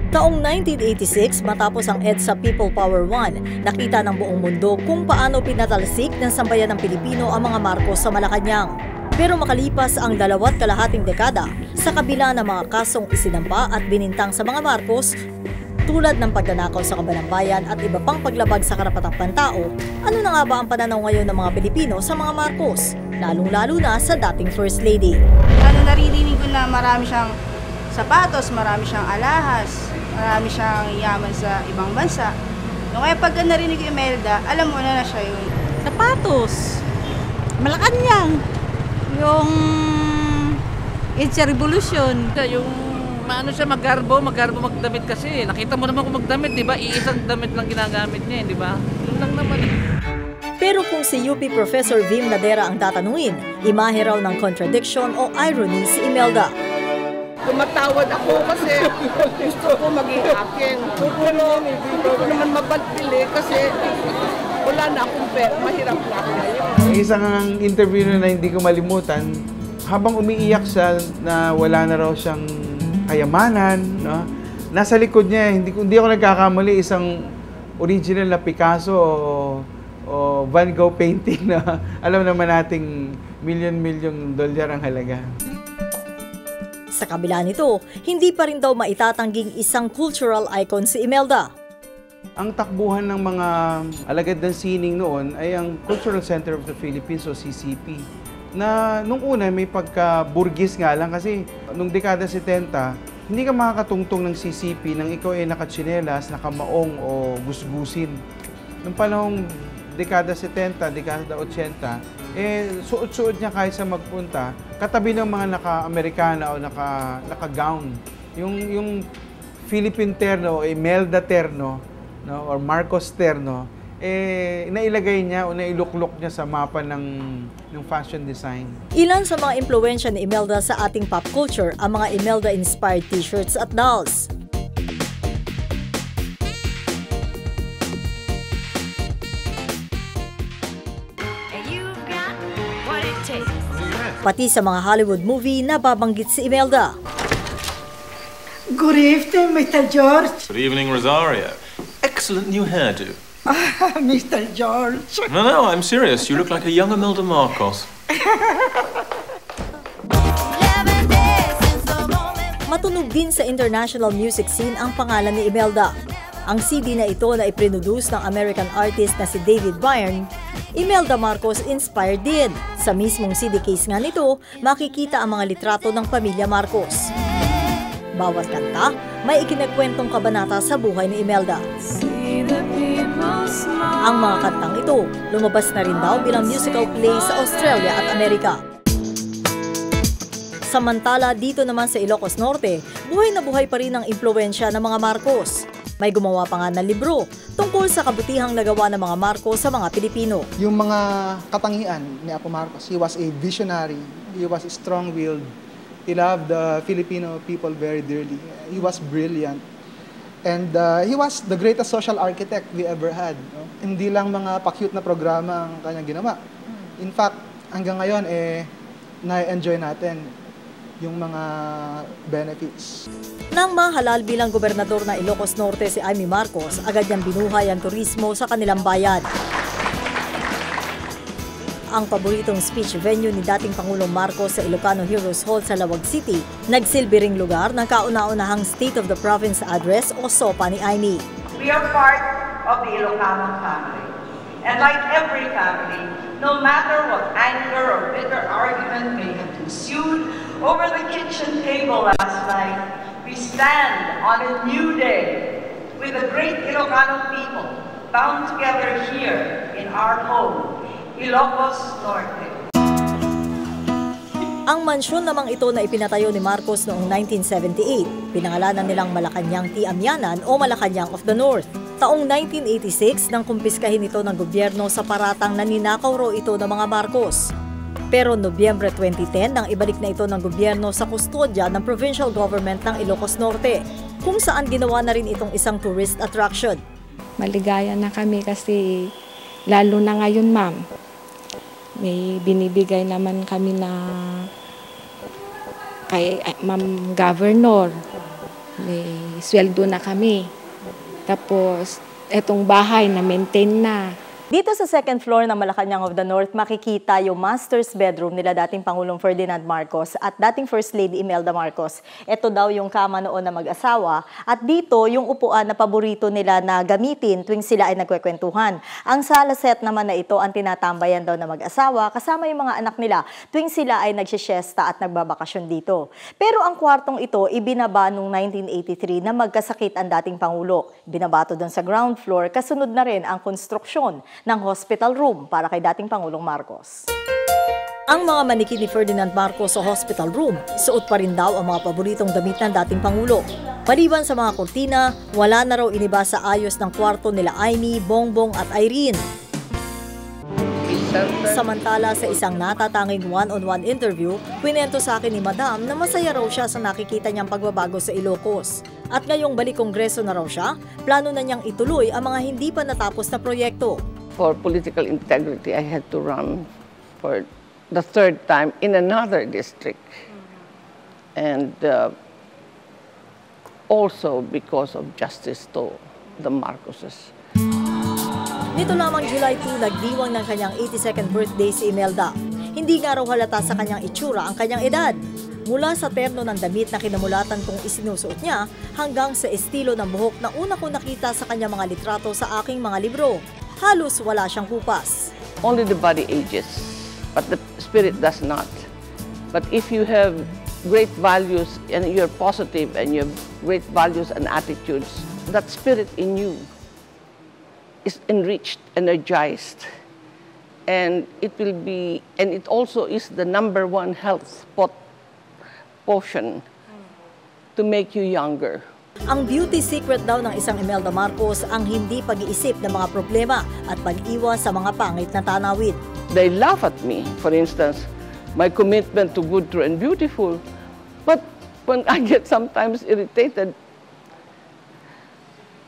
Taong 1986, matapos ang EDSA People Power 1, nakita ng buong mundo kung paano pinatalsik ng sambayan ng Pilipino ang mga Marcos sa Malacanang. Pero makalipas ang 2.5 dekada, sa kabila ng mga kasong isinampa at binintang sa mga Marcos, tulad ng pagnanakaw sa kaban ng bayan at iba pang paglabag sa karapatang pantao, ano na nga ba ang pananaw ngayon ng mga Pilipino sa mga Marcos, lalong-lalo na sa dating First Lady? Naririnig ko na marami siyang sapatos, marami siyang alahas, marami siyang yaman sa ibang bansa. Kaya pag narinig yung Imelda, alam mo na siya yun. Sapatos, Malacanang, yung EDSA Revolution. Yung maano siya maggarbo magdamit kasi. Nakita mo naman kung magdamit, di ba? Iisang damit lang ginagamit niya, di ba? Yun lang naman. Pero kung si UP Professor Vim Nadera ang tatanungin, imahe raw ng contradiction o irony si Imelda. Tumatawad ako kasi gusto ko maging akin. Pero hindi ko naman mapagpili kasi wala na akong pera. Mahirap na ako ngayon. Isang interview na hindi ko malimutan, habang umiiyak siya na wala na raw siyang kayamanan, no? Nasa likod niya, hindi ako nagkakamali, isang original na Picasso o Van Gogh painting na alam naman nating milyon-milyong dolyar ang halaga. Sa kabila nito, hindi pa rin daw maitatangging isang cultural icon si Imelda. Ang takbuhan ng mga alagad ng sining noon ay ang Cultural Center of the Philippines o CCP. Na nung una may pagka-burgis nga lang kasi nung dekada 70, hindi ka makakatungtong ng CCP nang ikaw ay nakatsinelas, nakamaong o gusgusin. Nung panahong dekada 70, dekada 80, suot-suot niya kahit sa magpunta, katabi ng mga naka-Amerikana o naka-gown. Yung Philippine terno o Imelda terno, no, or Marcos terno, nailagay niya o nailuklok niya sa mapa ng fashion design. Ilan sa mga impluwensya ni Imelda sa ating pop culture ang mga Imelda-inspired t-shirts at dolls. Pati sa mga Hollywood movie na babanggit si Imelda. Good evening, Mr. George. Good evening, Rosario. Excellent new hairdo. Mr. George. No, I'm serious. You look like a young Imelda Marcos. Matunog din sa international music scene ang pangalan ni Imelda. Ang CD na ito na iproduce ng American artist na si David Byrne, Imelda Marcos inspired din. Sa mismong CD case nga nito, makikita ang mga litrato ng pamilya Marcos. Bawat kanta, may ikinagkwentong kabanata sa buhay ni Imelda. Ang mga kantang ito, lumabas na rin daw bilang musical play sa Australia at Amerika. Samantala, dito naman sa Ilocos Norte, buhay na buhay pa rin ang impluwensya ng mga Marcos. May gumawa pa nga ng libro tungkol sa kabutihang nagawa ng mga Marcos sa mga Pilipino. Yung mga katangian ni Apo Marcos, he was a visionary, he was strong-willed, he loved the Filipino people very dearly, he was brilliant, and he was the greatest social architect we ever had. No? Hindi lang mga pa-cute na programa ang kanyang ginawa. In fact, hanggang ngayon, na-enjoy natin yung mga benefits. Nang mahalal bilang gobernador na Ilocos Norte si Amy Marcos, agad niyang binuhay ang turismo sa kanilang bayan. Ang paboritong speech venue ni dating Pangulong Marcos sa Ilocano Heroes Hall sa Lawag City, nagsilbi ring lugar ng kauna-unahang State of the Province Address o SOPA ni Amy. We are part of the Ilocano family. And like every family, no matter what anger or bitter argument may have ensued over the kitchen table last night, we stand on a new day with the great Ilocano people bound together here in our home, Ilocos Norte. Ang mansyon namang ito na ipinatayo ni Marcos noong 1978, pinangalanan nilang Malacanang Tiamyanan o Malacanang of the North. Taong 1986 nang kumpiskahin ito ng gobyerno sa paratang na ninakaw raw ito ng mga Marcos. Pero Nobyembre 2010 nang ibalik na ito ng gobyerno sa kustodya ng provincial government ng Ilocos Norte, kung saan ginawa na rin itong isang tourist attraction. Maligaya na kami kasi lalo na ngayon, ma'am. May binibigay naman kami na kay Ma'am Governor May sweldo na kami. Tapos, etong bahay na maintain na. Dito sa second floor ng Malacanang of the North, makikita yung master's bedroom nila dating Pangulong Ferdinand Marcos at dating First Lady Imelda Marcos. Ito daw yung kama noon na mag-asawa at dito yung upuan na paborito nila na gamitin tuwing sila ay nagkwekwentuhan. Ang sala set naman na ito ang tinatambayan daw na mag-asawa kasama yung mga anak nila tuwing sila ay nagsisiesta at nagbabakasyon dito. Pero ang kwartong ito ibinaba noong 1983 na magkasakit ang dating Pangulo. Binabato doon sa ground floor, kasunod na rin ang konstruksyon ng hospital room para kay dating Pangulong Marcos. Ang mga manikin ni Ferdinand Marcos sa hospital room, suot pa rin daw ang mga paboritong damit ng dating Pangulo. Maliban sa mga kurtina, wala na raw iniba sa ayos ng kwarto nila Amy, Bongbong at Irene. Samantala sa isang natatanging one-on-one interview, kwento sa akin ni Madam na masaya raw siya sa nakikita niyang pagbabago sa Ilocos. At ngayong balik Kongreso na raw siya, plano na niyang ituloy ang mga hindi pa natapos na proyekto. For political integrity, I had to run for the third time in another district. And also because of justice to the Marcoses. Nito lamang July 2, nagdiwang ng kanyang 82nd birthday si Imelda. Hindi nga raw halata sa kanyang itsura ang kanyang edad. Mula sa terno ng damit na kinamulatan kong isinusuot niya hanggang sa estilo ng buhok na una kong nakita sa kanyang mga litrato sa aking mga libro. Halos wala siyang kupas. Only the body ages, but the spirit does not. But if you have great values and you're positive and you have great values and attitudes, that spirit in you is enriched, energized, and it also is the #1 health potion to make you younger. Ang beauty secret daw ng isang Imelda Marcos ang hindi pag-iisip ng mga problema at pag-iwas sa mga pangit na tanawin. They laugh at me, for instance, my commitment to good, true, and beautiful. But when I get sometimes irritated,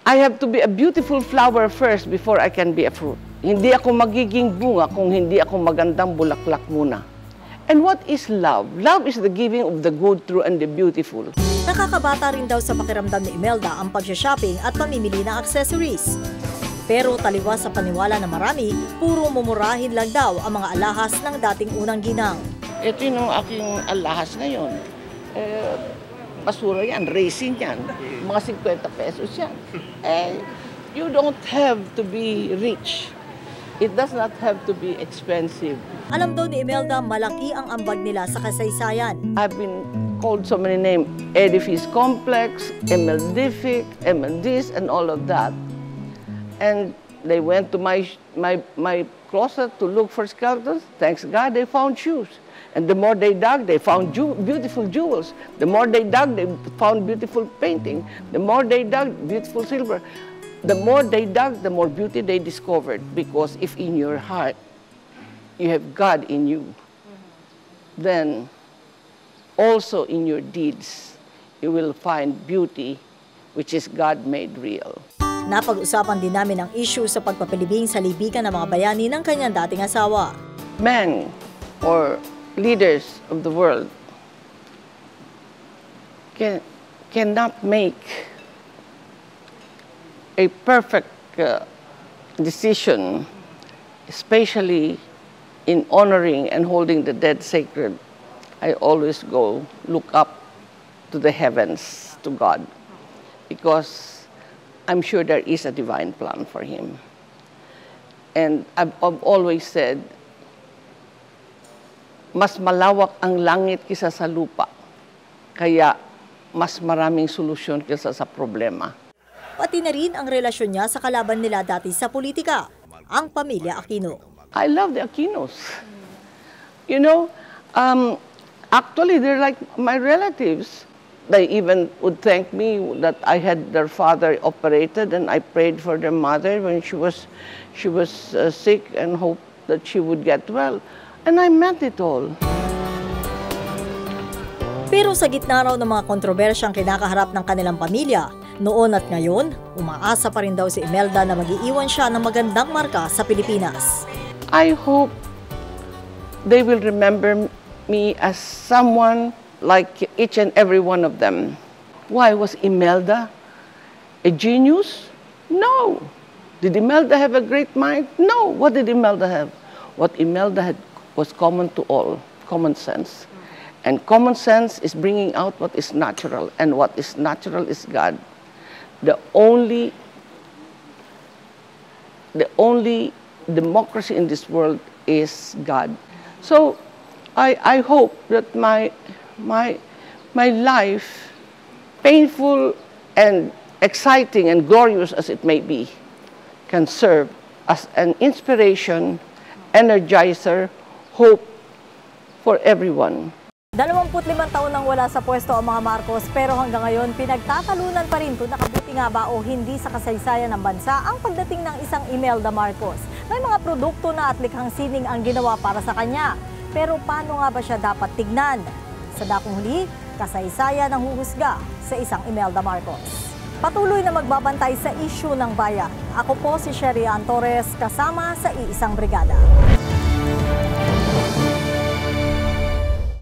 I have to be a beautiful flower first before I can be a fruit. Hindi ako magiging bunga kung hindi ako magandang bulaklak muna. And what is love? Love is the giving of the good, true, and the beautiful. Nakakabata rin daw sa pakiramdam ni Imelda ang pag-shopping at pamimili ng accessories. Pero taliwas sa paniwala na marami, puro mumurahin lang daw ang mga alahas ng dating unang ginang. Ito yung aking alahas ngayon. Basura yan, racing yan. Mga 50 pesos yan. You don't have to be rich. It does not have to be expensive. Alam daw ni Imelda, malaki ang ambag nila sa kasaysayan. I've been called so many names, Edifice Complex, MLDific, MLDis, and all of that. And they went to my closet to look for skeletons. Thanks God, they found shoes. And the more they dug, they found beautiful jewels. The more they dug, they found beautiful painting. The more they dug, beautiful silver. The more they dug, the more beauty they discovered. Because if in your heart, you have God in you, then also in your deeds, you will find beauty, which is God made real. Napag-usapan din namin ang issue sa pagpapalibing sa libigan ng mga bayani ng kanyang dating asawa. Men or leaders of the world cannot make a perfect decision, especially in honoring and holding the dead sacred. I always look up to the heavens, to God, because I'm sure there is a divine plan for him. And I've always said, mas malawak ang langit kaysa sa lupa. Kaya mas maraming solusyon kaysa sa problema. Pati na rin ang relasyon niya sa kalaban nila dati sa politika, ang pamilya Aquino. I love the Aquinos. You know, actually they're like my relatives. They even would thank me that I had their father operated and I prayed for their mother when she was sick and hoped that she would get well. And I meant it all. Pero sa gitna raw ng mga kontrobersyang kinakaharap ng kanilang pamilya, noon at ngayon, umaasa pa rin daw si Imelda na mag-iiwan siya ng magandang marka sa Pilipinas. I hope they will remember me as someone like each and every one of them. Why? Was Imelda a genius? No. Did Imelda have a great mind? No. What did Imelda have? What Imelda had was common to all, common sense. And common sense is bringing out what is natural, and what is natural is God. The only democracy in this world is God. So I hope that my life, painful and exciting and glorious as it may be, can serve as an inspiration, energizer, hope for everyone. 25 taon nang wala sa pwesto ang mga Marcos, pero hanggang ngayon pinagtatalunan pa rin kung nakabuti nga ba o hindi sa kasaysayan ng bansa ang pagdating ng isang Imelda Marcos. May mga produkto na at likhang sining ang ginawa para sa kanya. Pero paano nga ba siya dapat tignan? Sa dakong huli, kasaysayan ang huhusga sa isang Imelda Marcos. Patuloy na magbabantay sa isyu ng bayan. Ako po si Sherry Ann Torres, kasama sa Iisang Brigada.